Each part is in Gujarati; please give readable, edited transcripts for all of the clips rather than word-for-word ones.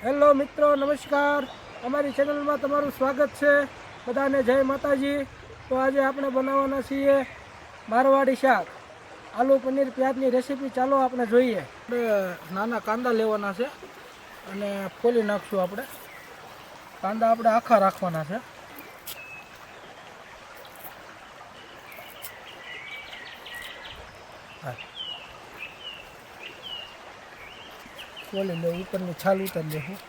હેલો મિત્રો, નમસ્કાર. અમારી ચેનલમાં તમારું સ્વાગત છે. બધાને જય માતાજી. તો આજે આપણે બનાવવાના છીએ મારવાડી શાક, આલુ પનીર પ્યાજની રેસીપી. ચાલો આપણે જોઈએ. આપણે નાના કાંદા લેવાના છે અને ફોલી નાખશું. આપણે કાંદા આપણે આખા રાખવાના છે. ફોલી લે, ઉપરની છાલ ઉતારી લેવું.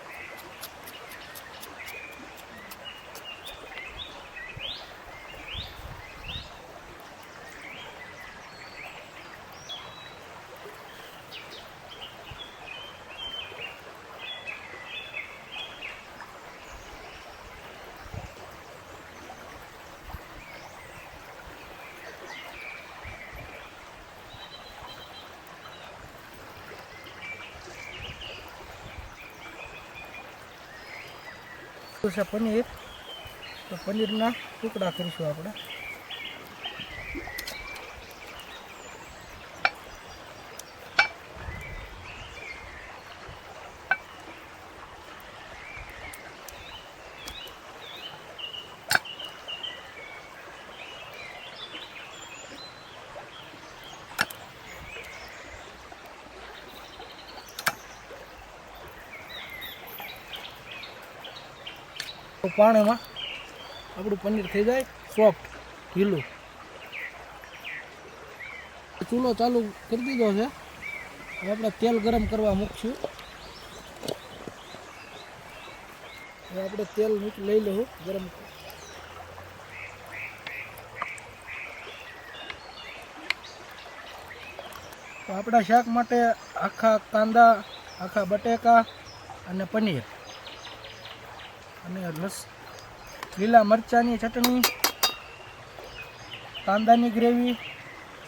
છે પનીર, તો પનીરના ટુકડા કરીશું આપણે. પાણીમાં આપણું પનીર થઈ જાય સોફ્ટ, ઢીલું. ચૂલો ચાલુ કરી દીધો છે. હવે આપણે તેલ ગરમ કરવા મૂકશું. હવે આપણે તેલ લઈ લેવું ગરમ. તો આપણા શાક માટે આખા કાંદા, આખા બટેકા અને પનીર અને લીલા મરચાંની ચટણી, કાંદાની ગ્રેવી,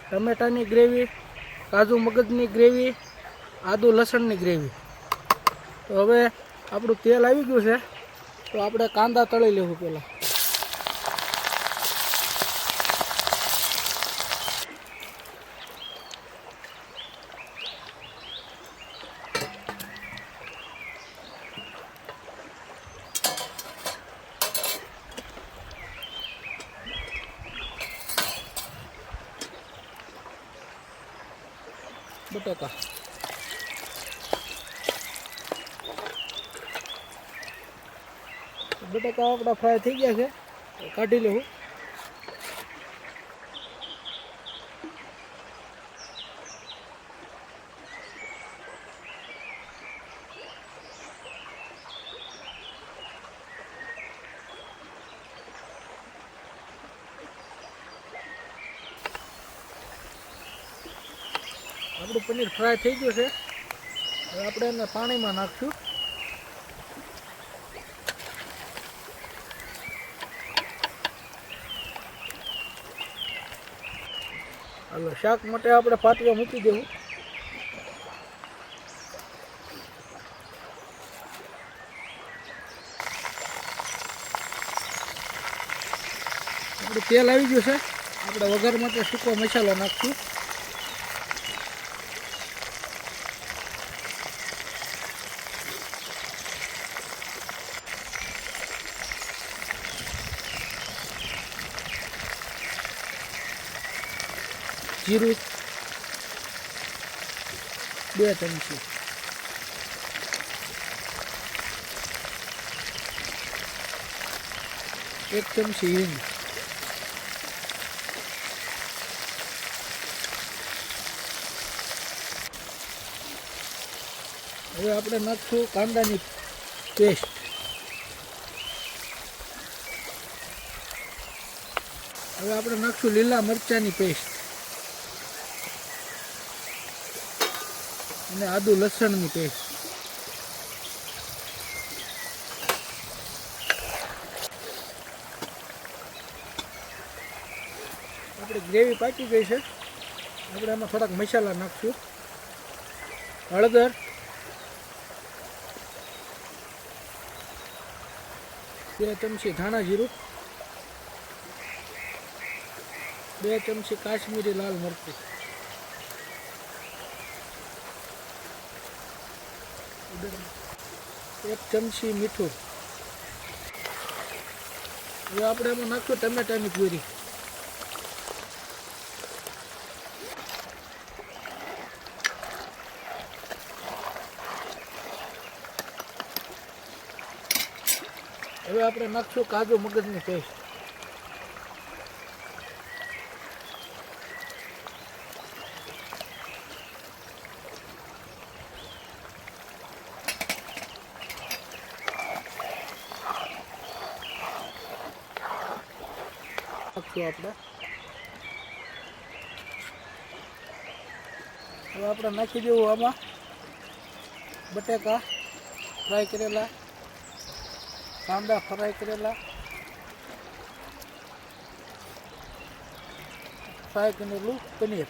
ટમેટાની ગ્રેવી, કાજુ મગજની ગ્રેવી, આદુ લસણની ગ્રેવી. તો હવે આપણું તેલ આવી ગયું છે, તો આપણે કાંદા તળી લેવું પહેલાં. બટાકા આપણા ફ્રાય થઈ ગયા છે, કાઢી લેવું. આપણું પનીર ફ્રાય થઈ ગયું છે. હવે આપણે એને પાણીમાં નાખશું. હાલો, શાક માટે આપણે પાટીઓ મૂકી દેવું. આપણું તેલ આવી ગયું છે. આપણે વઘાર માટે સૂકો મસાલો નાખશું. જીરું 2 ચમચી, એક ચમચી હિંગ, હવે આપણે નાખશું કાંદાની પેસ્ટ. હવે આપણે નાખશું લીલા મરચાંની પેસ્ટ અને આદુ લસણની પેસ્ટ. આપણી ગ્રેવી પાકી ગઈ છે. આપણે એમાં થોડાક મસાલા નાખશું. હળદર, બે ચમચી ધાણા જીરું, 2 ચમચી કાશ્મીરી લાલ મરચું, 1 ચમચી મીઠું. હવે આપણે એમાં નાખશું ટમેટાની પ્યુરી. હવે આપણે નાખશું કાજુ મગજની પેસ્ટ. આપણે હવે આપણે નાખી દેવું આમાં બટેકા ફ્રાય કરેલા, કાંદા ફ્રાય કરેલા, ફ્રાય કરેલું પનીર.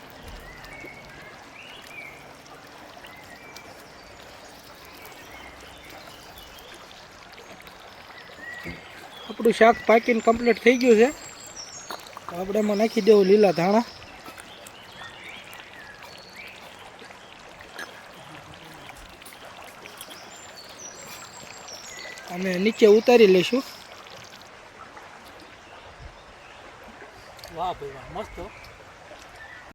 આપણું શાક પાકીને કમ્પ્લીટ થઈ ગયું છે. આપણે એમાં નાખી દેવું લીલા ધાણા. અમે નીચે ઉતારી લઈશું. વાહ ભાઈ વાહ, મસ્ત.